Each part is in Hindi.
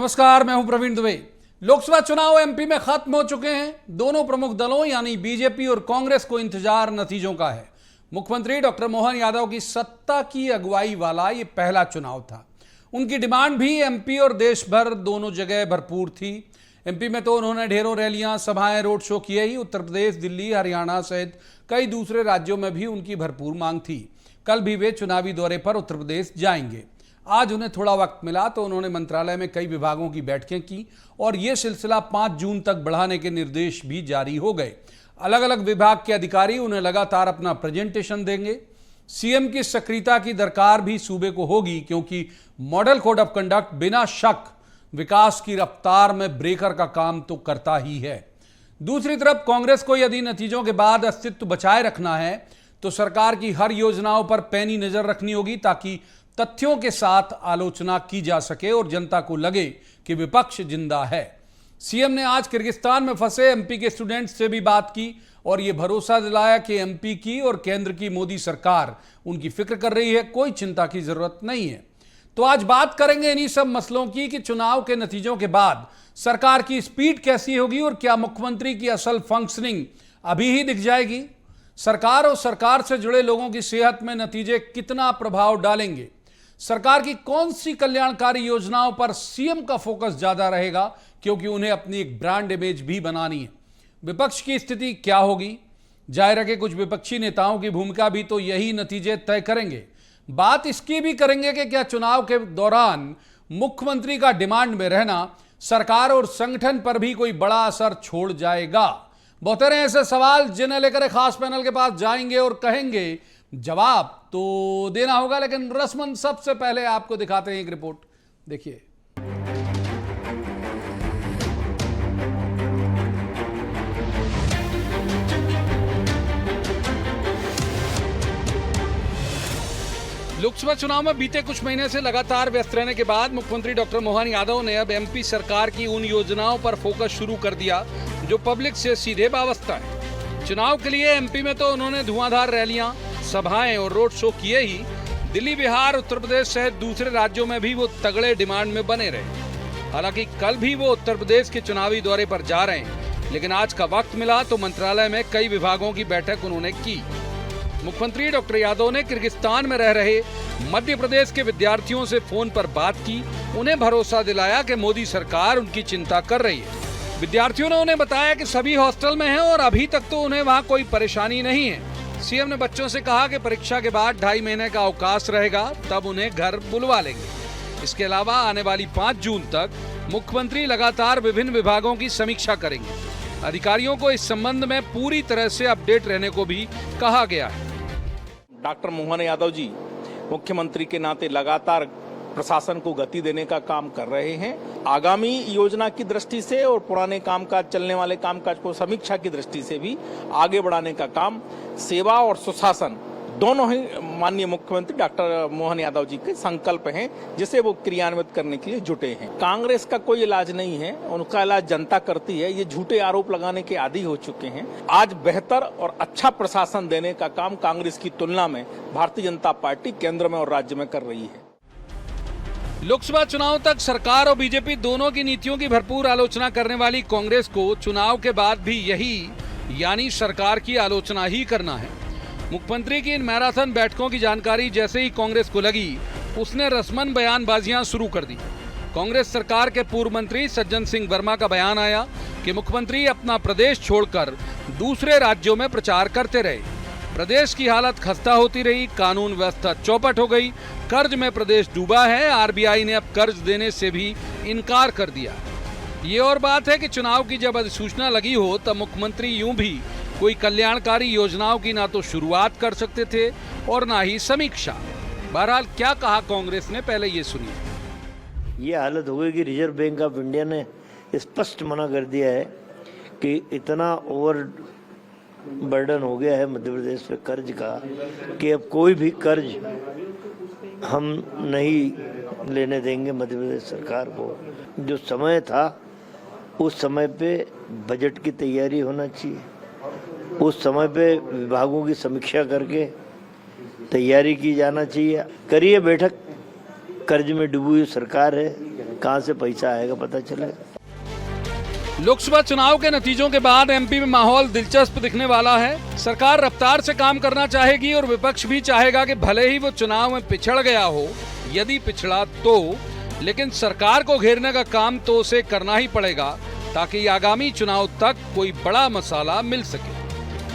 नमस्कार, मैं हूं प्रवीण दुबे। लोकसभा चुनाव एमपी में खत्म हो चुके हैं। दोनों प्रमुख दलों यानी बीजेपी और कांग्रेस को इंतजार नतीजों का है। मुख्यमंत्री डॉक्टर मोहन यादव की सत्ता की अगुवाई वाला ये पहला चुनाव था। उनकी डिमांड भी एमपी और देश भर दोनों जगह भरपूर थी। एमपी में तो उन्होंने ढेरों रैलियां, सभाएं, रोड शो किए ही। उत्तर प्रदेश, दिल्ली, हरियाणा सहित कई दूसरे राज्यों में भी उनकी भरपूर मांग थी। कल भी वे चुनावी दौरे पर उत्तर प्रदेश जाएंगे। आज उन्हें थोड़ा वक्त मिला तो उन्होंने मंत्रालय में कई विभागों की बैठकें की और ये सिलसिला 5 जून तक बढ़ाने के निर्देश भी जारी हो गए। अलग अलग विभाग के अधिकारी उन्हें लगातार अपना प्रेजेंटेशन देंगे। सीएम की सक्रियता की दरकार भी सूबे को होगी, क्योंकि मॉडल कोड ऑफ कंडक्ट बिना शक विकास की रफ्तार में ब्रेकर का काम तो करता ही है। दूसरी तरफ कांग्रेस को यदि नतीजों के बाद अस्तित्व बचाए रखना है तो सरकार की हर योजनाओं पर पैनी नजर रखनी होगी, ताकि तथ्यों के साथ आलोचना की जा सके और जनता को लगे कि विपक्ष जिंदा है। सीएम ने आज किर्गिस्तान में फंसे एमपी के स्टूडेंट्स से भी बात की और यह भरोसा दिलाया कि एमपी की और केंद्र की मोदी सरकार उनकी फिक्र कर रही है, कोई चिंता की जरूरत नहीं है। तो आज बात करेंगे इन्हीं सब मसलों की कि चुनाव के नतीजों के बाद सरकार की स्पीड कैसी होगी और क्या मुख्यमंत्री की असल फंक्शनिंग अभी ही दिख जाएगी। सरकार और सरकार से जुड़े लोगों की सेहत में नतीजे कितना प्रभाव डालेंगे। सरकार की कौन सी कल्याणकारी योजनाओं पर सीएम का फोकस ज्यादा रहेगा, क्योंकि उन्हें अपनी एक ब्रांड इमेज भी बनानी है। विपक्ष की स्थिति क्या होगी। जाहिर है कि कुछ विपक्षी नेताओं की भूमिका भी तो यही नतीजे तय करेंगे। बात इसकी भी करेंगे कि क्या चुनाव के दौरान मुख्यमंत्री का डिमांड में रहना सरकार और संगठन पर भी कोई बड़ा असर छोड़ जाएगा। बहुत सारे ऐसे सवाल जिन्हें लेकर एक खास पैनल के पास जाएंगे और कहेंगे जवाब तो देना होगा, लेकिन रस्मन सबसे पहले आपको दिखाते हैं एक रिपोर्ट। देखिए, लोकसभा चुनाव में बीते कुछ महीने से लगातार व्यस्त रहने के बाद मुख्यमंत्री डॉक्टर मोहन यादव ने अब एमपी सरकार की उन योजनाओं पर फोकस शुरू कर दिया जो पब्लिक से सीधे वाबस्ता है। चुनाव के लिए एमपी में तो उन्होंने धुआंधार रैलियां, सभाएं और रोड शो किए ही। दिल्ली, बिहार, उत्तर प्रदेश सहित दूसरे राज्यों में भी वो तगड़े डिमांड में बने रहे। हालांकि कल भी वो उत्तर प्रदेश के चुनावी दौरे पर जा रहे हैं, लेकिन आज का वक्त मिला तो मंत्रालय में कई विभागों की बैठक उन्होंने की। मुख्यमंत्री डॉक्टर यादव ने किर्गिस्तान में रह रहे मध्य प्रदेश के विद्यार्थियों से फोन पर बात की। उन्हें भरोसा दिलाया कि मोदी सरकार उनकी चिंता कर रही है। विद्यार्थियों ने उन्हें बताया कि सभी हॉस्टल में हैं और अभी तक तो उन्हें वहां कोई परेशानी नहीं है। सीएम ने बच्चों से कहा कि परीक्षा के बाद 2.5 महीने का अवकाश रहेगा, तब उन्हें घर बुलवा लेंगे। इसके अलावा आने वाली 5 जून तक मुख्यमंत्री लगातार विभिन्न विभागों की समीक्षा करेंगे। अधिकारियों को इस संबंध में पूरी तरह से अपडेट रहने को भी कहा गया है। डॉक्टर मोहन यादव जी मुख्यमंत्री के नाते लगातार प्रशासन को गति देने का काम कर रहे हैं। आगामी योजना की दृष्टि से और पुराने कामकाज, चलने वाले कामकाज को समीक्षा की दृष्टि से भी आगे बढ़ाने का काम, सेवा और सुशासन दोनों ही माननीय मुख्यमंत्री डॉक्टर मोहन यादव जी के संकल्प हैं, जिसे वो क्रियान्वित करने के लिए जुटे हैं। कांग्रेस का कोई इलाज नहीं है, उनका इलाज जनता करती है। ये झूठे आरोप लगाने के आदी हो चुके हैं। आज बेहतर और अच्छा प्रशासन देने का काम कांग्रेस की तुलना में भारतीय जनता पार्टी केंद्र में और राज्य में कर रही है। लोकसभा चुनाव तक सरकार और बीजेपी दोनों की नीतियों की भरपूर आलोचना करने वाली कांग्रेस को चुनाव के बाद भी यही यानी सरकार की आलोचना ही करना है। मुख्यमंत्री की इन मैराथन बैठकों की जानकारी जैसे ही कांग्रेस को लगी, उसने रस्मन बयानबाजियां शुरू कर दी। कांग्रेस सरकार के पूर्व मंत्री सज्जन सिंह वर्मा का बयान आया कि मुख्यमंत्री अपना प्रदेश छोड़कर दूसरे राज्यों में प्रचार करते रहे। प्रदेश की हालत खस्ता होती रही, कानून व्यवस्था चौपट हो गई, कर्ज में प्रदेश डूबा है। आरबीआई ने अब कर्ज देने से भी इनकार कर दिया। ये और बात है कि चुनाव की जब अधिसूचना लगी हो तब मुख्यमंत्री यूं भी कोई कल्याणकारी योजनाओं की ना तो शुरुआत कर सकते थे और ना ही समीक्षा। बहरहाल क्या कहा कांग्रेस ने, पहले ये सुनिए। ये हालत हो गई कि रिजर्व बैंक ऑफ इंडिया ने स्पष्ट मना कर दिया है कि इतना ओवर बर्डन हो गया है मध्य प्रदेश पे कर्ज का कि अब कोई भी कर्ज हम नहीं लेने देंगे मध्य प्रदेश सरकार को। जो समय था उस समय पे बजट की तैयारी होना चाहिए, उस समय पे विभागों की समीक्षा करके तैयारी की जाना चाहिए। करिए बैठक, कर्ज में डूबी हुई सरकार है, कहाँ से पैसा आएगा पता चलेगा। लोकसभा चुनाव के नतीजों के बाद एमपी में माहौल दिलचस्प दिखने वाला है। सरकार रफ्तार से काम करना चाहेगी और विपक्ष भी चाहेगा कि भले ही वो चुनाव में पिछड़ गया हो, यदि पिछड़ा तो, लेकिन सरकार को घेरने का काम तो उसे करना ही पड़ेगा ताकि आगामी चुनाव तक कोई बड़ा मसाला मिल सके।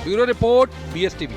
Bureau report, BSTV।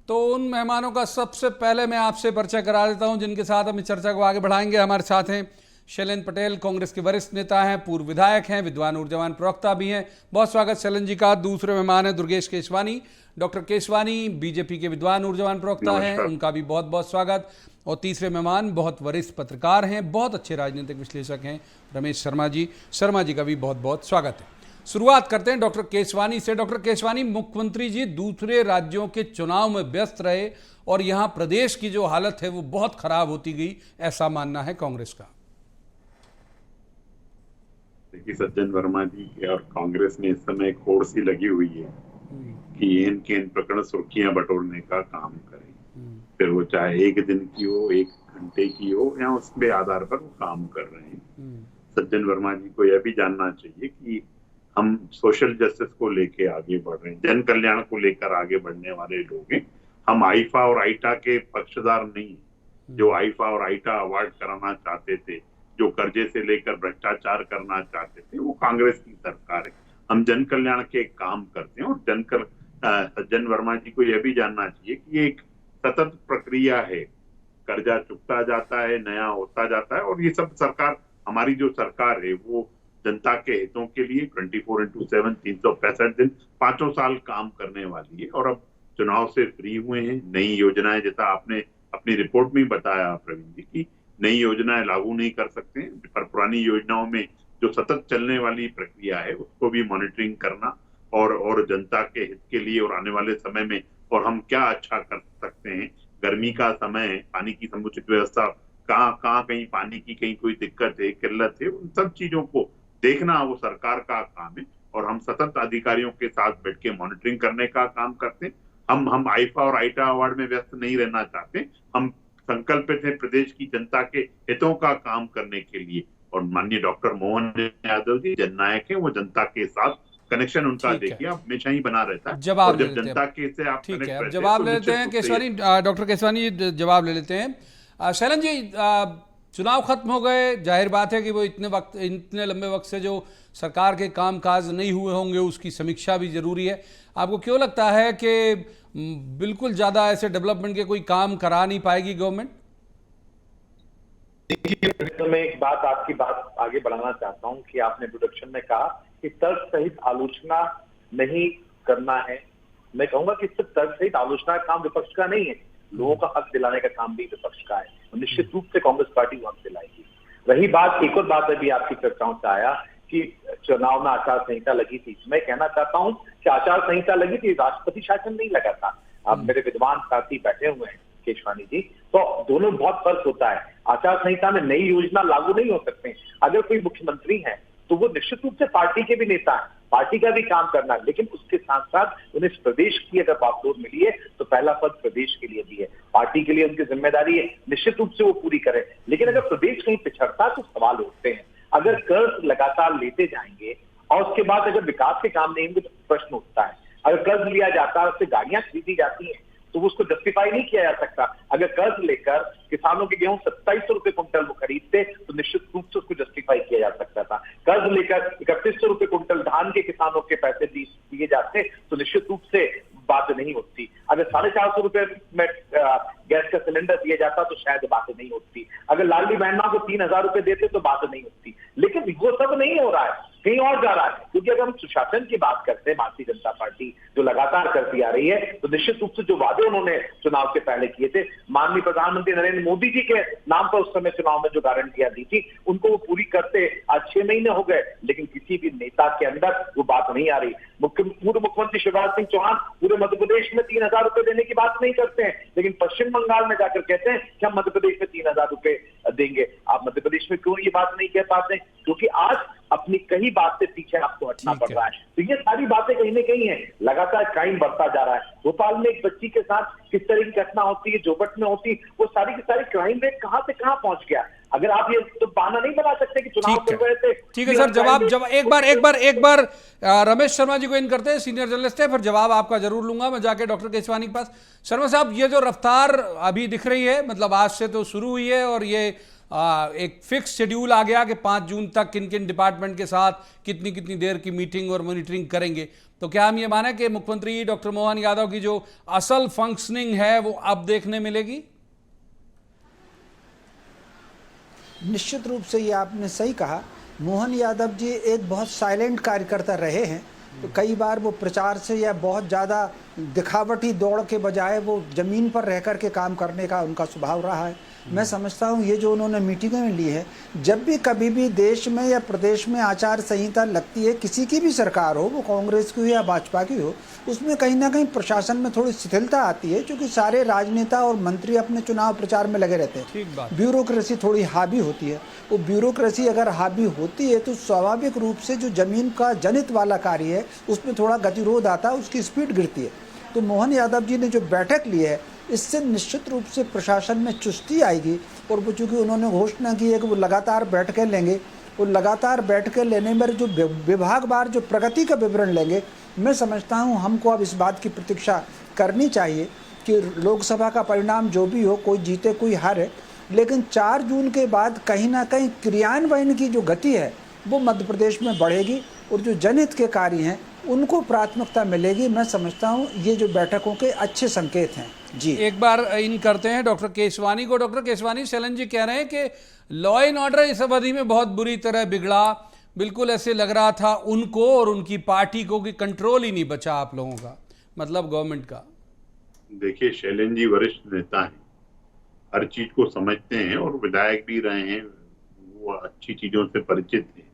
तो उन मेहमानों का सबसे पहले मैं आपसे परिचय करा देता हूं जिनके साथ हम इस चर्चा को आगे बढ़ाएंगे। हमारे साथ हैं शैलेंद्र पटेल, कांग्रेस के वरिष्ठ नेता हैं, पूर्व विधायक हैं, विद्वान ऊर्जावान प्रवक्ता भी हैं। बहुत स्वागत शैलेंद्र जी का। दूसरे मेहमान हैं दुर्गेश केशवानी। डॉक्टर केशवानी बीजेपी के विद्वान ऊर्जावान प्रवक्ता हैं, उनका भी बहुत बहुत स्वागत। और तीसरे मेहमान बहुत वरिष्ठ पत्रकार हैं, बहुत अच्छे राजनीतिक विश्लेषक हैं, रमेश शर्मा जी। शर्मा जी का भी बहुत बहुत स्वागत है। शुरुआत करते हैं डॉक्टर केशवानी से। डॉक्टर केशवानी, मुख्यमंत्री जी दूसरे राज्यों के चुनाव में व्यस्त रहे और यहाँ प्रदेश की जो हालत है वो बहुत खराब होती गई, ऐसा मानना है कांग्रेस का। देखिए, सज्जन वर्मा जी के और कांग्रेस ने इस समय एक होड़ सी लगी हुई है कि इनके इन प्रकरण सुर्खियां बटोरने का काम करें, फिर वो चाहे एक दिन की हो, एक घंटे की हो, या उसके आधार पर वो काम कर रहे हैं। सज्जन वर्मा जी को यह भी जानना चाहिए कि हम सोशल जस्टिस को लेके आगे बढ़ रहे हैं, जन कल्याण को लेकर आगे बढ़ने वाले लोग हैं। हम आईफा और आईटा के पक्षधर नहीं। जो आईफा और आईटा अवार्ड कराना चाहते थे, जो कर्जे से लेकर भ्रष्टाचार करना चाहते थे, वो कांग्रेस की सरकार है। हम जन कल्याण के काम करते हैं और सज्जन वर्मा जी को यह भी जानना चाहिए कि ये एक सतत प्रक्रिया है। कर्जा चुकता जाता है, नया होता जाता है, और ये सब सरकार, हमारी जो सरकार है वो जनता के हितों के लिए 24/7 365 दिन 5 साल काम करने वाली है। और अब चुनाव से फ्री हुए हैं। नई योजनाएं, जैसा आपने अपनी रिपोर्ट में बताया प्रवीण जी, की नई योजनाएं लागू नहीं कर सकते हैं, पर पुरानी योजनाओं में जो सतत चलने वाली प्रक्रिया है उसको भी मॉनिटरिंग करना और जनता के हित के लिए और आने वाले समय में और हम क्या अच्छा कर सकते हैं। गर्मी का समय है, पानी की समुचित व्यवस्था, कहाँ कहीं पानी की कहीं कोई दिक्कत है, किल्लत है, उन सब चीजों को देखना वो सरकार का काम है। और हम सतत अधिकारियों के साथ बैठ के मॉनिटरिंग करने का काम करते हैं। हम आईफा और आईटा अवार्ड में व्यस्त नहीं रहना चाहते। हम संकल्पित है प्रदेश की जनता के हितों का काम करने के लिए। और माननीय डॉक्टर मोहन यादव जी जननायक है, वो जनता के साथ कनेक्शन उनका देखिए हमेशा ही बना रहता है। जवाब जब जनता के से आप ठीक है, अब जवाब ले लेते हैं केशवानी, डॉक्टर केशवानी जवाब ले लेते हैं। शैलेंद्र जी, चुनाव खत्म हो गए, जाहिर बात है कि वो इतने लंबे वक्त से जो सरकार के कामकाज नहीं हुए होंगे उसकी समीक्षा भी जरूरी है। आपको क्यों लगता है कि बिल्कुल ज्यादा ऐसे डेवलपमेंट के कोई काम करा नहीं पाएगी गवर्नमेंट? देखिए, मैं एक बात आपकी बात आगे बढ़ाना चाहता हूं कि आपने इंट्रोडक्शन में कहा कि तर्क सहित आलोचना नहीं करना है। मैं कहूंगा कि सिर्फ तर्क सहित आलोचना का काम विपक्ष का नहीं है, लोगों का हक दिलाने का काम भी विपक्ष का है, और निश्चित रूप से कांग्रेस पार्टी हक दिलाएगी। रही बात, एक और बात अभी आपकी चर्चाओं से आया कि चुनाव में आचार संहिता लगी थी। मैं कहना चाहता हूं कि आचार संहिता लगी थी, राष्ट्रपति शासन नहीं लगा था। अब मेरे विद्वान साथी बैठे हुए हैं केशवानी जी, तो दोनों बहुत फर्क होता है। आचार संहिता में नई योजना लागू नहीं हो सकते। अगर कोई मुख्यमंत्री है तो वो निश्चित रूप से पार्टी के भी नेता है, पार्टी का भी काम करना है, लेकिन उसके साथ साथ उन्हें प्रदेश की अगर बागडोर मिली है तो पहला पद प्रदेश के लिए भी है, पार्टी के लिए उनकी जिम्मेदारी है, निश्चित रूप से वो पूरी करें। लेकिन अगर प्रदेश कहीं पिछड़ता तो सवाल उठते हैं। अगर कर्ज लगातार लेते जाएंगे और उसके बाद अगर विकास के काम नहीं होंगे तो प्रश्न उठता है। अगर कर्ज लिया जाता है, उससे गाड़ियां खरीदी जाती हैं तो उसको जस्टिफाई नहीं किया जा सकता। अगर कर्ज लेकर किसानों के गेहूं 2700 रुपए कुंटल वो खरीदते तो निश्चित रूप से उसको जस्टिफाई किया जा सकता था। कर्ज लेकर 3100 रुपए कुंटल धान के किसानों के पैसे दिए जाते तो निश्चित रूप से बात नहीं होती। अगर 450 रुपए में गैस का सिलेंडर दिया जाता तो शायद बात नहीं होती। अगर लाडली बहनों को 3000 रुपए देते तो बात नहीं होती। लेकिन वो सब नहीं हो रहा है, कहीं और जा रहा है। क्योंकि अगर हम सुशासन की बात करते हैं, भारतीय जनता पार्टी जो लगातार करती आ रही है, तो निश्चित रूप से जो वादे उन्होंने चुनाव के पहले किए थे, माननीय प्रधानमंत्री नरेंद्र मोदी जी के नाम पर उस समय चुनाव में जो गारंटियां दी थी उनको वो पूरी करते आज 6 महीने हो गए, लेकिन किसी भी नेता के अंदर वो बात नहीं आ रही। पूर्व मुख्यमंत्री शिवराज सिंह चौहान पूरे मध्य प्रदेश में 3000 रुपए देने की बात नहीं करते हैं, लेकिन पश्चिम बंगाल में जाकर कहते हैं कि हम मध्य प्रदेश में 3000 रुपए देंगे। आप मध्य प्रदेश में क्यों ये बात नहीं कह पाते? क्योंकि आज अपनी कई बात से पीछे आपको हटना ठीक पड़ है। रहा है। तो ये सारी बातें कहीं ना कहीं है, लगातार क्राइम बढ़ता जा रहा है। भोपाल में एक बच्ची के साथ किस तरह की घटना होती है, जोबट में होती, वो सारी की सारी क्राइम रेट कहां से कहां पहुंच गया। अगर आप ये तो बहाना नहीं बना सकते कि चुनाव ठीक चल रहे थे। ठीक है सर, जवाब एक बार रमेश शर्मा जी को इन करते हैं, सीनियर जर्नलिस्ट है, फिर जवाब आपका जरूर लूंगा मैं जाके डॉक्टर केसवानी के पास। शर्मा साहब, ये जो रफ्तार अभी दिख रही है, मतलब आज से तो शुरू हुई है और ये एक फिक्स शेड्यूल आ गया कि 5 जून तक किन किन डिपार्टमेंट के साथ कितनी कितनी देर की मीटिंग और मॉनिटरिंग करेंगे, तो क्या हम ये माने कि मुख्यमंत्री डॉक्टर मोहन यादव की जो असल फंक्शनिंग है वो अब देखने मिलेगी? निश्चित रूप से ये आपने सही कहा। मोहन यादव जी एक बहुत साइलेंट कार्यकर्ता रहे हैं, तो कई बार वो प्रचार से या बहुत ज़्यादा दिखावटी दौड़ के बजाय वो ज़मीन पर रह कर के काम करने का उनका स्वभाव रहा है। मैं समझता हूँ ये जो उन्होंने मीटिंगें ली है, जब भी कभी भी देश में या प्रदेश में आचार संहिता लगती है, किसी की भी सरकार हो, वो कांग्रेस की हो या भाजपा की हो, उसमें कहीं ना कहीं प्रशासन में थोड़ी शिथिलता आती है, क्योंकि सारे राजनेता और मंत्री अपने चुनाव प्रचार में लगे रहते हैं। ब्यूरोक्रेसी थोड़ी हावी होती है। वो ब्यूरोक्रेसी अगर हावी होती है तो स्वाभाविक रूप से जो जमीन का जनित वाला कार्य है उसमें थोड़ा गतिरोध आता है, उसकी स्पीड गिरती है। तो मोहन यादव जी ने जो बैठक ली है, इससे निश्चित रूप से प्रशासन में चुस्ती आएगी। और वो चूँकि उन्होंने घोषणा की है कि वो लगातार बैठकें लेंगे, वो लगातार बैठकें लेने में जो विभागवार जो प्रगति का विवरण लेंगे, मैं समझता हूँ हमको अब इस बात की प्रतीक्षा करनी चाहिए कि लोकसभा का परिणाम जो भी हो, कोई जीते कोई हारे, लेकिन 4 जून के बाद कहीं ना कहीं क्रियान्वयन की जो गति है वो मध्य प्रदेश में बढ़ेगी और जो जनहित के कार्य हैं उनको प्राथमिकता मिलेगी। मैं समझता हूँ ये जो बैठकों के अच्छे संकेत हैं। जी, एक बार इन करते हैं डॉक्टर केसवानी को। डॉक्टर केसवानी, शैलन जी कह रहे हैं कि लॉ एंड ऑर्डर इस अवधि में बहुत बुरी तरह बिगड़ा, बिल्कुल ऐसे लग रहा था उनको और उनकी पार्टी को कि कंट्रोल ही नहीं बचा आप लोगों का, मतलब गवर्नमेंट का। देखिए, शैलेंद्र जी वरिष्ठ नेता हैं, हर चीज को समझते हैं और विधायक भी रहे हैं, वो अच्छी चीजों से परिचित हैं।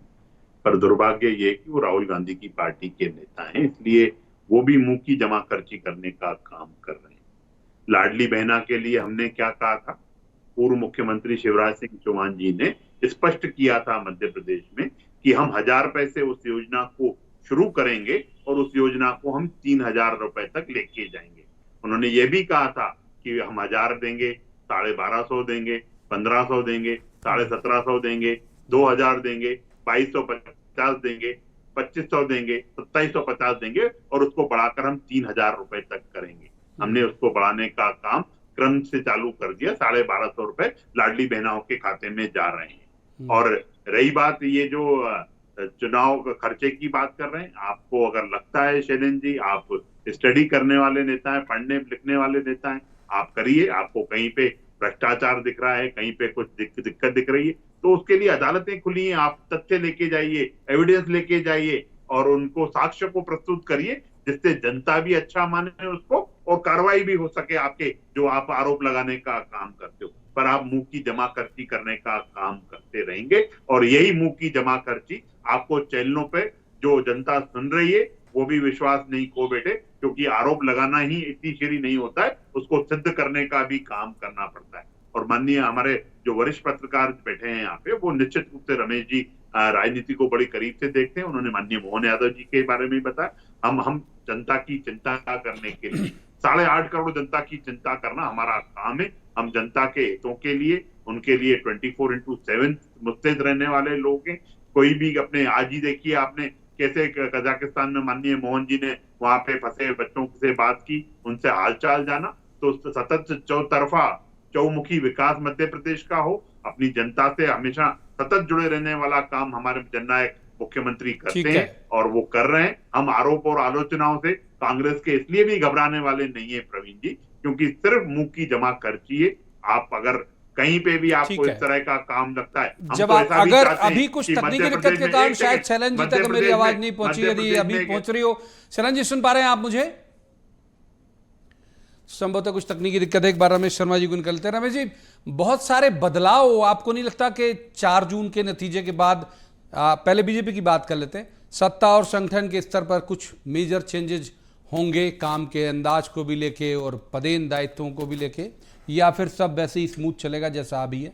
पर दुर्भाग्य ये कि वो राहुल गांधी की पार्टी के नेता हैं, इसलिए वो भी मुंह की जमा खर्ची करने का काम कर रहे हैं। लाडली बहना के लिए हमने क्या कहा था, पूर्व मुख्यमंत्री शिवराज सिंह चौहान जी ने स्पष्ट किया था मध्य प्रदेश में कि हम 1000 रुपए से उस योजना को शुरू करेंगे और उस योजना को हम 3000 रुपए तक लेके जाएंगे। उन्होंने ये भी कहा था कि हम 1000 देंगे, 1250 देंगे, 1500 देंगे, 1750 देंगे, 2000 देंगे, 2250 देंगे, 2500 देंगे, 2750 देंगे और उसको बढ़ाकर हम 3000 रुपए तक करेंगे। हमने उसको बढ़ाने का काम क्रम से चालू कर दिया। 1250 रुपए लाडली बहनाओं के खाते में जा रहे हैं। और रही बात ये जो चुनाव खर्चे की बात कर रहे हैं, आपको अगर लगता है शैलेंद्र जी, आप स्टडी करने वाले नेता हैं, पढ़ने लिखने वाले नेता हैं, आप करिए। आपको कहीं पे भ्रष्टाचार दिख रहा है, कहीं पे कुछ दिक्कत दिख रही है, तो उसके लिए अदालतें खुली हैं। आप तथ्य लेके जाइए, एविडेंस लेके जाइए और उनको साक्ष्य को प्रस्तुत करिए, जिससे जनता भी अच्छा माने उसको और कार्रवाई भी हो सके आपके जो आप आरोप लगाने का काम करते हो। पर आप मुंह की जमा खर्ची करने का काम करते रहेंगे और यही मुंह की जमा खर्ची आपको चैनलों पे जो जनता सुन रही है वो भी विश्वास नहीं खो बैठे, क्योंकि आरोप लगाना ही इतनी शीरी नहीं होता है, उसको सिद्ध करने का भी काम करना पड़ता है। और माननीय हमारे जो वरिष्ठ पत्रकार बैठे हैं यहाँ पे, वो निश्चित रूप से रमेश जी राजनीति को बड़ी करीब से देखते हैं। उन्होंने माननीय मोहन यादव जी के बारे में बताया। हम जनता की चिंता करने के लिए 8.5 करोड़ जनता की चिंता करना हमारा काम है। हम जनता के हितों के लिए, उनके लिए 24/7 मुस्तैद रहने वाले लोग हैं। कोई भी अपने, आज ही देखिए आपने कैसे कजाकिस्तान में माननीय मोहन जी ने वहां पे फंसे बच्चों से बात की, उनसे हालचाल जाना। तो सतत चौतरफा चौमुखी विकास मध्य प्रदेश का हो, अपनी जनता से हमेशा सतत जुड़े रहने वाला काम हमारे जननायक मुख्यमंत्री करते हैं और वो कर रहे हैं। हम आरोप और आलोचनाओं से कांग्रेस के इसलिए भी घबराने वाले नहीं है प्रवीण जी, क्योंकि सिर्फ मुंह की जमा खर्ची है। आप अगर कहीं पे भी आपको इस तरह का काम लगता है, जब आप अगर अभी कुछ तकनीकी दिक्कत के कारण शायद शैलन जी तक मेरी आवाज नहीं पहुंची, यदि अभी पहुंच रही हो शैलन जी, सुन पा रहे हैं आप मुझे? संभवतः कुछ तकनीकी दिक्कत है। एक बार रमेश शर्मा जी को निकलते हैं। रमेश जी, बहुत सारे बदलाव आपको नहीं लगता कि 4 जून के नतीजे के बाद, पहले बीजेपी की बात कर लेते हैं, सत्ता और संगठन के स्तर पर कुछ मेजर चेंजेस होंगे, काम के अंदाज को भी लेके और पदेन दायित्वों को भी लेके, या फिर सब वैसे ही स्मूथ चलेगा जैसा अभी है?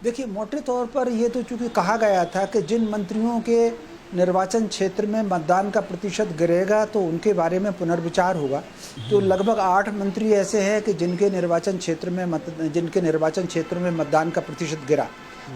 देखिए, मोटे तौर पर ये तो चूंकि कहा गया था कि जिन मंत्रियों के निर्वाचन क्षेत्र में मतदान का प्रतिशत गिरेगा तो उनके बारे में पुनर्विचार होगा। तो लगभग 8 मंत्री ऐसे हैं कि जिनके निर्वाचन क्षेत्र में मतदान का प्रतिशत गिरा।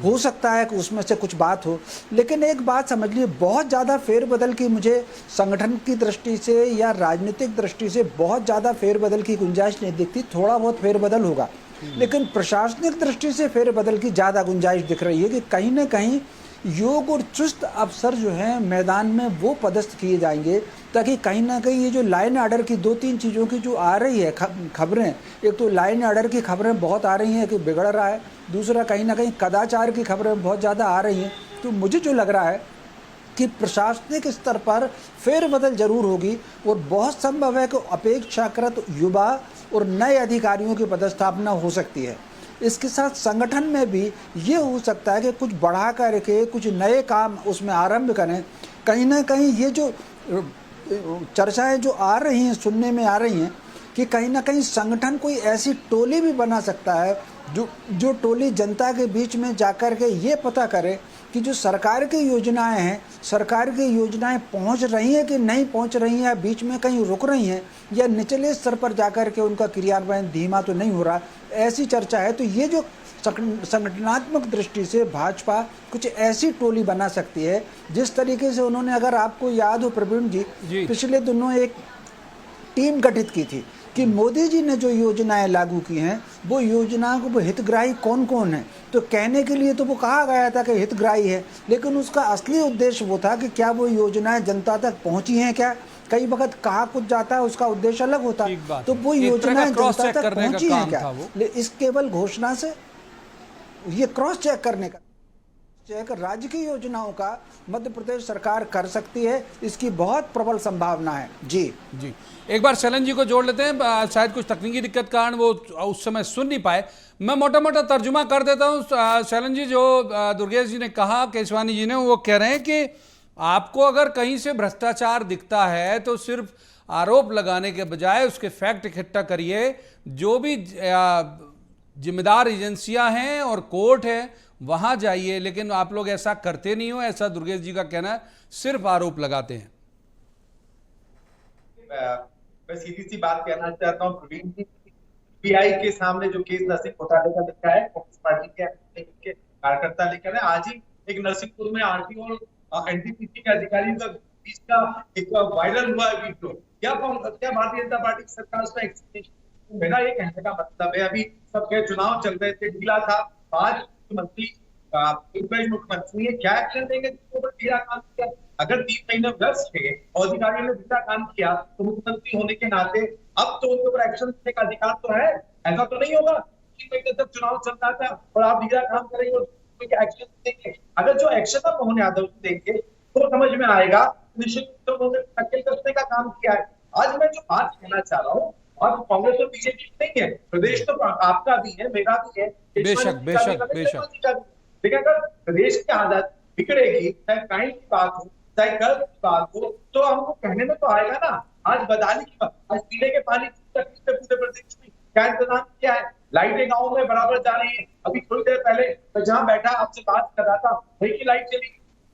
हो सकता है कि उसमें से कुछ बात हो, लेकिन एक बात समझ लीजिए, बहुत ज़्यादा फेरबदल की मुझे संगठन की दृष्टि से या राजनीतिक दृष्टि से बहुत ज़्यादा फेरबदल की गुंजाइश नहीं दिखती। थोड़ा बहुत फेरबदल होगा, लेकिन प्रशासनिक दृष्टि से फेरबदल की ज़्यादा गुंजाइश दिख रही है कि कहीं ना कहीं योग और चुस्त अफसर जो हैं मैदान में वो पदस्थ किए जाएंगे, ताकि कहीं ना कहीं ये जो लाइन आर्डर की 2-3 चीज़ों की जो आ रही है खबरें, एक तो लाइन आर्डर की खबरें बहुत आ रही हैं कि बिगड़ रहा है, दूसरा कहीं ना कहीं कदाचार की खबरें बहुत ज़्यादा आ रही हैं। तो मुझे जो लग रहा है कि प्रशासनिक स्तर पर फेरबदल जरूर होगी और बहुत संभव है कि अपेक्षाकृत युवा और नए अधिकारियों की पदस्थापना हो सकती है। इसके साथ संगठन में भी ये हो सकता है कि कुछ बढ़ा करके कुछ नए काम उसमें आरंभ करें। कहीं ना कहीं ये जो चर्चाएं जो आ रही हैं, सुनने में आ रही हैं कि कहीं ना कहीं संगठन कोई ऐसी टोली भी बना सकता है जो टोली जनता के बीच में जाकर के ये पता करे कि जो सरकार की योजनाएं हैं, सरकार की योजनाएं पहुंच रही हैं कि नहीं पहुंच रही हैं, बीच में कहीं रुक रही हैं, या निचले स्तर पर जाकर के उनका क्रियान्वयन धीमा तो नहीं हो रहा, ऐसी चर्चा है। तो ये जो संगठनात्मक दृष्टि से भाजपा कुछ ऐसी टोली बना सकती है, जिस तरीके से उन्होंने, अगर आपको याद हो प्रवीण जी, पिछले दिनों एक टीम गठित की थी कि मोदी जी ने जो योजनाएं लागू की हैं वो योजनाओं को हितग्राही कौन कौन है। तो कहने के लिए तो वो कहा गया था कि हितग्राही है, लेकिन उसका असली उद्देश्य वो था कि क्या वो योजनाएं जनता तक पहुंची हैं क्या। कई वक्त कहा कुछ जाता है, उसका उद्देश्य अलग होता है। तो वो योजनाएं जनता तक पहुंची हैं क्या, इस केवल घोषणा से ये क्रॉस चेक करने का चेक राज्य की योजनाओं का मध्य प्रदेश सरकार कर सकती है, इसकी बहुत प्रबल संभावना है। जी एक बार शैलन जी को जोड़ लेते हैं, शायद कुछ तकनीकी दिक्कत कारण वो उस समय सुन नहीं पाए। मैं मोटा मोटा तर्जुमा कर देता हूँ। शैलन जी, जो दुर्गेश जी ने कहा, केशवानी जी ने, वो कह रहे हैं कि आपको अगर कहीं से भ्रष्टाचार दिखता है तो सिर्फ आरोप लगाने के बजाय उसके फैक्ट इकट्ठा करिए। जो भी जिम्मेदार एजेंसियां हैं और कोर्ट है वहां जाइए, लेकिन आप लोग ऐसा करते नहीं हो, ऐसा दुर्गेश जी का कहना है, सिर्फ आरोप लगाते हैं। मैं सीधी सी बात कहना चाहता हूँ प्रवीण जी, सीबीआई के सामने जो केस नरसिंह घोटाले का लिखा है, कांग्रेस पार्टी के कार्यकर्ता लेकर है। आज ही एक नरसिंहपुर में आरटीओ और एनटीपीसी के अधिकारियों का बीच का एक वायरल हुआ है वीडियो। क्या भारतीय जनता पार्टी की सरकार उसका एक्सप्लेनेशन? मेरा ये कहने का मतलब है, अभी सबके चुनाव चल रहे थे, ढीला था, आज मुख्यमंत्री क्या एक्शन लेंगे जिसके ऊपर ढीला काम किया? अगर 3 महीने व्यस्त थे और अधिकारियों ने ढीला काम किया तो मुख्यमंत्री होने के नाते अब तो उनके ऊपर एक्शन लेने का अधिकार तो है। ऐसा तो नहीं होगा 3 महीने तक चुनाव चल रहा था और आप ढीला काम करेंगे और एक्शन देंगे। अगर जो एक्शन आप मोहन यादव देंगे तो समझ में आएगा निश्चित रूप से उन्होंने टक्कर कसने का काम किया है। आज मैं जो बात कहना चाह रहा हूँ, और कांग्रेस और बीजेपी नहीं है, प्रदेश तो आपका भी है, मेरा भी है, बेशक बेशक बेशक। लेकिन अगर प्रदेश की हालत बिगड़ेगी, चाहे क्राइम की बात हो, चाहे कर्ज की बात हो, तो हमको कहने में तो आएगा ना। आज बदहाली की बात, आज पीने के पानी की तकलीफ है पूरे प्रदेश में, क्या इंतजाम किया है? लाइटें गाँव में बराबर जा रही है। अभी थोड़ी देर पहले मैं जहाँ बैठा आपसे बात कर रहा था, वही की लाइट चली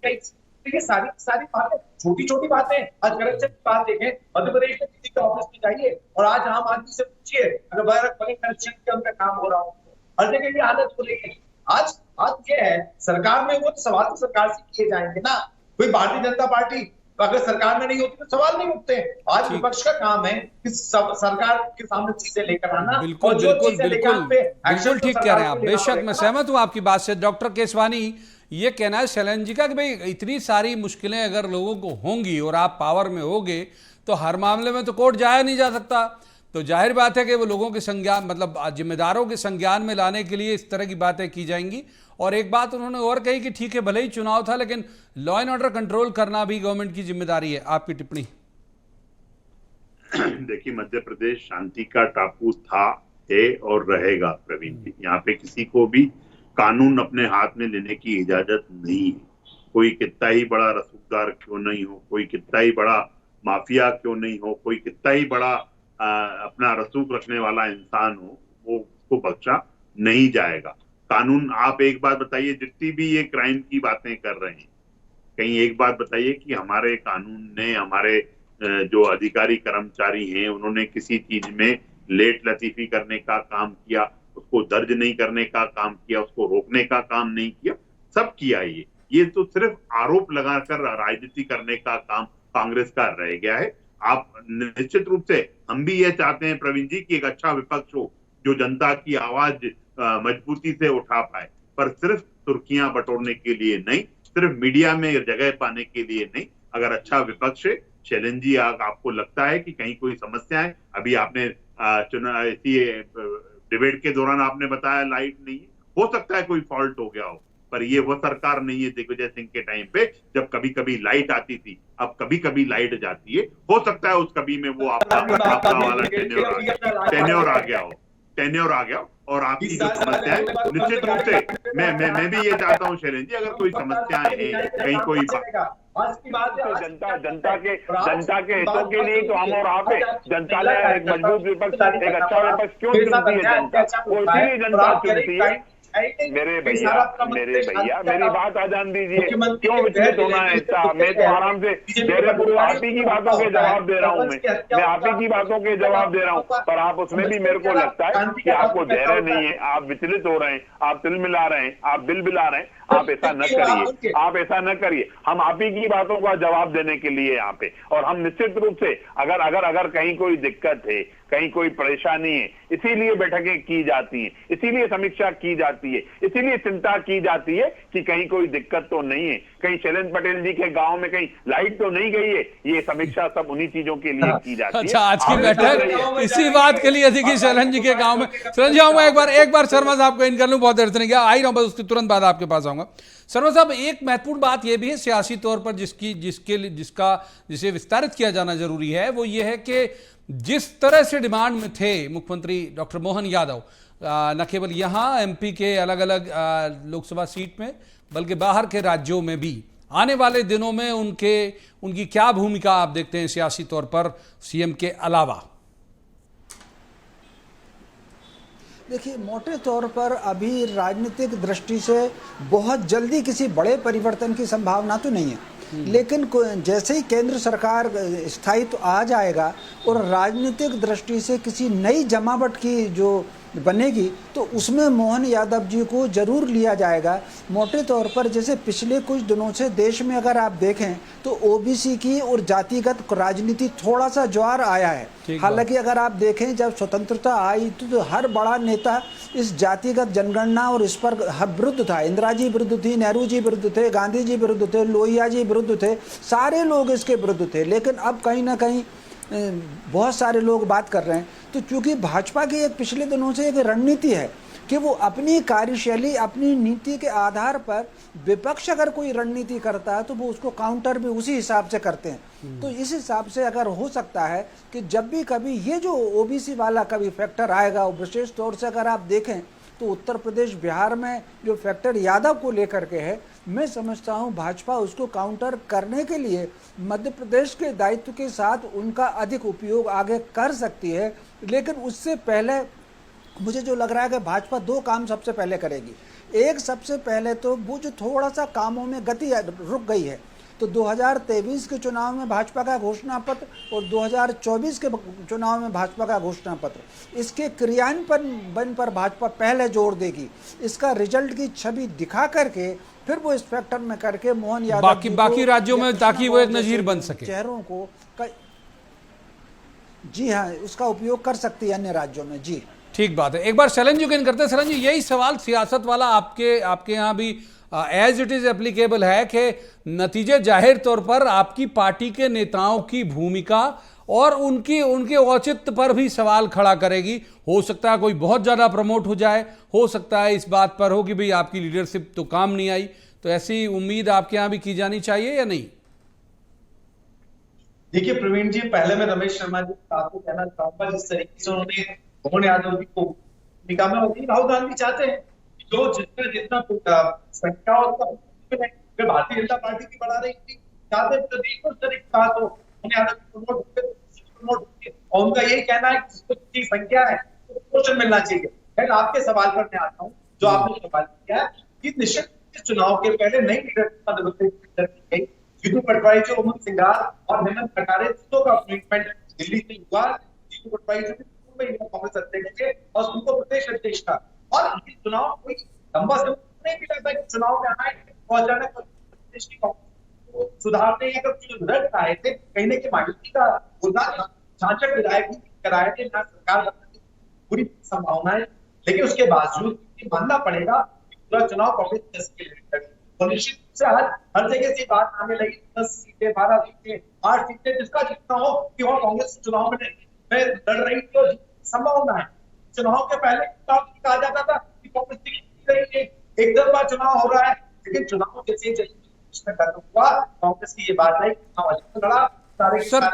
गई। ये सारी बातें, छोटी छोटी बातें। आज करप्शन की बात देखें, मध्य प्रदेश में किसी के ऑफिस में जाइए और आज आम आदमी से पूछिए, अगर बड़े करप्शन के उनका काम हो रहा हो, हर जगह की हालत हो रही है। आज बात यह है, सरकार में वो सवाल तो सरकार से किए जाएंगे ना। कोई भारतीय जनता पार्टी अगर सरकार में नहीं होती तो सवाल नहीं उठते। आज विपक्ष का काम है कि सरकार के सामने चीजें लेकर आना। बिल्कुल बिल्कुल बिल्कुल बिल्कुल ठीक कह रहे हैं आप, बेशक मैं सहमत हूं आपकी बात से। डॉक्टर केशवानी, ये कहना है शैलन जी का कि भाई इतनी सारी मुश्किलें अगर लोगों को होंगी और आप पावर में होगे तो हर मामले में तो कोर्ट जाया नहीं जा सकता। तो जाहिर बात है कि वो लोगों के संज्ञान, मतलब जिम्मेदारों के संज्ञान में लाने के लिए इस तरह की बातें की जाएंगी। और एक बात उन्होंने और कही कि ठीक है, भले ही चुनाव था लेकिन लॉ एंड ऑर्डर कंट्रोल करना भी गवर्नमेंट की जिम्मेदारी है। आपकी टिप्पणी? देखिए, मध्य प्रदेश शांति का टापू था, है और रहेगा प्रवीण जी। यहाँ पे किसी को भी कानून अपने हाथ में लेने की इजाजत नहीं है। कोई कितना ही बड़ा रसूखदार क्यों नहीं हो, कोई कितना ही बड़ा माफिया क्यों नहीं हो, कोई कितना ही बड़ा अपना रसूख रखने वाला इंसान हो, वो उसको बख्शा नहीं जाएगा। कानून, आप एक बात बताइए, जितनी भी ये क्राइम की बातें कर रहे हैं, कहीं एक बात बताइए कि हमारे कानून ने, हमारे जो अधिकारी कर्मचारी हैं, उन्होंने किसी चीज में लेट लतीफी करने का काम किया, उसको दर्ज नहीं करने का काम किया, उसको रोकने का काम नहीं किया? सब किया ये तो सिर्फ आरोप लगाकर राजनीति करने का काम कांग्रेस का रह गया है। आप निश्चित रूप से, हम भी ये चाहते हैं प्रवीण जी कि एक अच्छा विपक्ष हो जो जनता की आवाज मजबूती से उठा पाए, पर सिर्फ सुर्खियां बटोरने के लिए नहीं, सिर्फ मीडिया में जगह पाने के लिए नहीं। अगर अच्छा विपक्ष है, शैलेंद्र जी, आपको लगता है कि कहीं कोई समस्या है? अभी आपने डिबेट के दौरान आपने बताया लाइट नहीं है, हो सकता है कोई फॉल्ट हो गया हो, पर ये वो सरकार नहीं है दिग्विजय सिंह के टाइम पे जब कभी कभी लाइट आती थी, अब कभी कभी लाइट जाती है। हो सकता है उस कभी में वो आपका वाला टेन्योर आ गया हो और आपकी जो समस्या है, निश्चित रूप से मैं भी ये चाहता हूँ शैलेंद्र जी, अगर कोई समस्याएं हैं, कहीं कोई जनता के हितों के लिए तो हम और आप है। जनता ने एक मजबूत विपक्ष, एक अच्छा विपक्ष क्यों चुनती है जनता? वो इसीलिए जनता चुनती है। मेरे भैया मेरी बात आजान दीजिए, क्यों विचलित होना है इतना? मैं तो आराम से आप ही की बातों के जवाब दे रहा हूँ, मैं आप ही की बातों के जवाब दे रहा हूँ, पर आप उसमें भी मेरे को लगता है कि आपको धैर्य नहीं है, आप विचलित हो रहे हैं, आप तिल मिला रहे हैं, आप दिल बिला रहे हैं। आप ऐसा न करिए, आप ऐसा न करिए। हम आप ही की बातों का जवाब देने के लिए यहाँ पे, और हम निश्चित रूप से अगर कहीं कोई दिक्कत है, कहीं कोई परेशानी है, इसीलिए बैठकें की जाती हैं, इसीलिए समीक्षा की जाती है, इसीलिए चिंता की जाती है कि कहीं कोई दिक्कत तो नहीं है, कहीं शैलेंद्र पटेल जी के गांव में कहीं लाइट तो नहीं गई है। ये समीक्षा सब उन्हीं चीजों के लिए की जाती है। अच्छा, आज की बैठक इसी बात के लिए थी कि शैलेंद्र जी के गांव में। शैलेंद्र जी, मैं एक बार शर्मा साहब को इन कर लूं, बहुत देर से नहीं गया, आ ही रहा हूं, बस उसके तुरंत बाद आपके पास आऊंगा। शर्मा साहब, एक महत्वपूर्ण बात यह भी है सियासी तौर पर जिसे विस्तारित किया जाना जरूरी है, वो ये है कि जिस तरह से डिमांड में थे मुख्यमंत्री डॉक्टर मोहन यादव, न केवल यहाँ एमपी के अलग अलग लोकसभा सीट में, बल्कि बाहर के राज्यों में भी, आने वाले दिनों में उनकी क्या भूमिका आप देखते हैं सियासी तौर पर सीएम के अलावा? देखिए, मोटे तौर पर अभी राजनीतिक दृष्टि से बहुत जल्दी किसी बड़े परिवर्तन की संभावना तो नहीं है, लेकिन जैसे ही केंद्र सरकार स्थायित्व आ जाएगा और राजनीतिक दृष्टि से किसी नई जमावट की जो बनेगी, तो उसमें मोहन यादव जी को जरूर लिया जाएगा। मोटे तौर पर जैसे पिछले कुछ दिनों से देश में अगर आप देखें तो ओबीसी की और जातिगत राजनीति थोड़ा सा ज्वार आया है। हालांकि अगर आप देखें, जब स्वतंत्रता आई तो हर बड़ा नेता इस जातिगत जनगणना और इस पर विरुद्ध था। इंदिरा जी विरुद्ध थी, नेहरू जी विरुद्ध थे, गांधी जी विरुद्ध थे, लोहिया जी विरुद्ध थे, सारे लोग इसके विरुद्ध थे। लेकिन अब कहीं ना कहीं बहुत सारे लोग बात कर रहे हैं। तो चूंकि भाजपा की एक पिछले दिनों से एक रणनीति है कि वो अपनी कार्यशैली, अपनी नीति के आधार पर विपक्ष अगर कोई रणनीति करता है तो वो उसको काउंटर भी उसी हिसाब से करते हैं। तो इस हिसाब से अगर हो सकता है कि जब भी कभी ये जो ओबीसी वाला कभी फैक्टर आएगा, विशेष तौर से अगर आप देखें तो उत्तर प्रदेश, बिहार में जो फैक्टर यादव को लेकर के है, मैं समझता हूं भाजपा उसको काउंटर करने के लिए मध्य प्रदेश के दायित्व के साथ उनका अधिक उपयोग आगे कर सकती है। लेकिन उससे पहले मुझे जो लग रहा है कि भाजपा दो काम सबसे पहले करेगी। एक, सबसे पहले तो वो जो थोड़ा सा कामों में गति रुक गई है, तो 2023 के चुनाव में भाजपा का घोषणा पत्र और 2024 के चुनाव में भाजपा का घोषणा पत्र, इसके क्रियान्वयन पर भाजपा पहले जोर देगी। इसका रिजल्ट की छवि दिखा करके फिर वो इस फैक्टर में करके मोहन यादव बाकी राज्यों में, ताकि वो एक नजीर बन सके, चेहरों को जी हाँ, उसका उपयोग कर सकती है अन्य राज्यों में। जी ठीक बात है। एक बार शैलेंद्र जी को करते हैं। शैलेंद्र जी, यही सवाल सियासत वाला आपके यहाँ भी एज इट इज एप्लीकेबल है कि नतीजे जाहिर तौर पर आपकी पार्टी के नेताओं की भूमिका और उनके औचित्य पर भी सवाल खड़ा करेगी। हो सकता है कोई बहुत ज़्यादा प्रमोट हो जाए, हो सकता है इस बात पर हो कि भाई आपकी लीडरशिप तो काम नहीं आई। तो ऐसी उम्मीद आपके यहाँ भी की जानी चाहिए या नहीं? देखिए प्रवीण जी, पहले मैं रमेश शर्मा जी आपको कहना चाहूंगा, जिस तरीके से उन्होंने मोहन यादव जी को भूमिका में होगी, राहुल गांधी चाहते हैं जो जितना संख्या और भारतीय जनता पार्टी की बढ़ा रही थी, चाहते प्रदेश को मोहन यादव प्रमोट होगी, और उनका यही कहना है कि जिसकी संख्या है प्रमोशन मिलना चाहिए। फिर आपके सवाल पर मैं आता हूँ, जो आपने सवाल किया कि निश्चित चुनाव के पहले नई लीडरशिप की गई। जीतू पटवारी जो उमंग सिंघार और हेमंत कटारे दोनों का अपॉइंटमेंट दिल्ली से हुआ। जीतू पटवारी जो कांग्रेस अध्यक्ष थे और उनको प्रदेश अध्यक्ष था। और ये चुनाव कोई लंबा समय नहीं मिला कि चुनाव में आए और अचानक प्रदेश की कांग्रेस सुधारने या कुछ रिजल्ट आए थे। कहीं न कहीं मायूसी का मुद्दा झांझट विधायक कराए थे ना सरकार बनने की पूरी संभावनाएं, लेकिन उसके बावजूद मानना पड़ेगा पूरा चुनाव कांग्रेस 10 के लिए लड़ी। और निश्चित रूप से आज हर जगह से बात आने लगी 10 सीटें 12 सीटें 8 सीटें जिसका जितना हो कि वह कांग्रेस चुनाव में लड़ रही तो संभावना है। चुनाव के पहले कहा जाता था कि कांग्रेस टिक रही है, एक तरफा चुनाव हो रहा है, लेकिन चुनाव जैसे हुआ कांग्रेस की ये बात है कि लड़ा। सर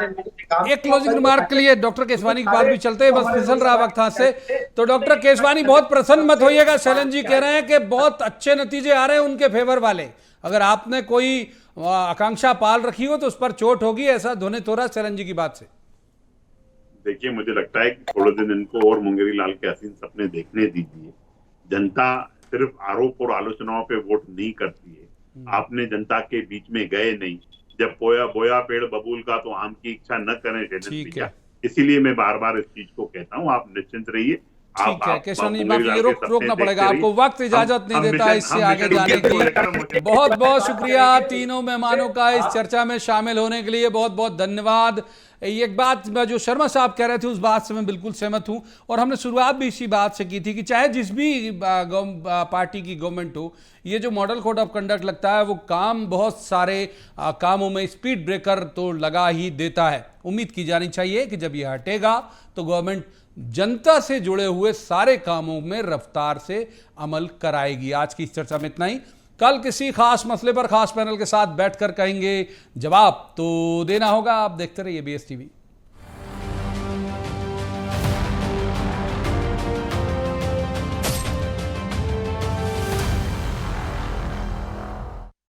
एक क्लोजिंग रिमार्क के लिए डॉक्टर केसवानी के पास भी चलते हैं, बस फिसल रहा वक्त हाथ से। तो डॉक्टर केसवानी बहुत प्रसन्न मत होइएगा, शैलन जी कह रहे हैं कि बहुत अच्छे नतीजे आ रहे हैं उनके फेवर वाले। अगर आपने कोई आकांक्षा पाल रखी हो तो उस पर चोट होगी, ऐसा ध्वनित हो रहा शैलन जी की बात से। देखिए, मुझे लगता है कि थोड़े दिन इनको और मुंगेरी लाल के हसीन सपने देखने दीजिए। जनता सिर्फ आरोप और आलोचनाओं पे वोट नहीं करती है। आपने जनता के बीच में गए नहीं। जब बोया पेड़ बबूल का तो आम की इच्छा न करें। इसीलिए मैं बार बार इस चीज को कहता हूँ, आप निश्चिंत रहिए। ठीक है केशवानी, बाकी रोकना पड़ेगा आपको, वक्त इजाजत नहीं देता इससे आगे जाने की। बहुत बहुत शुक्रिया तीनों मेहमानों का इस चर्चा में शामिल होने के लिए, बहुत बहुत धन्यवाद। एक बात जो शर्मा साहब कह रहे थे उस बात से मैं बिल्कुल सहमत हूं, और हमने शुरुआत भी इसी बात से की थी कि चाहे जिस भी पार्टी की गवर्नमेंट हो, ये जो मॉडल कोड ऑफ कंडक्ट लगता है वो काम बहुत सारे कामों में स्पीड ब्रेकर तो लगा ही देता है। उम्मीद की जानी चाहिए कि जब ये हटेगा तो गवर्नमेंट जनता से जुड़े हुए सारे कामों में रफ्तार से अमल कराएगी। आज की इस चर्चा में इतना ही। कल किसी खास मसले पर खास पैनल के साथ बैठकर कहेंगे जवाब तो देना होगा। आप देखते रहिए BSTV।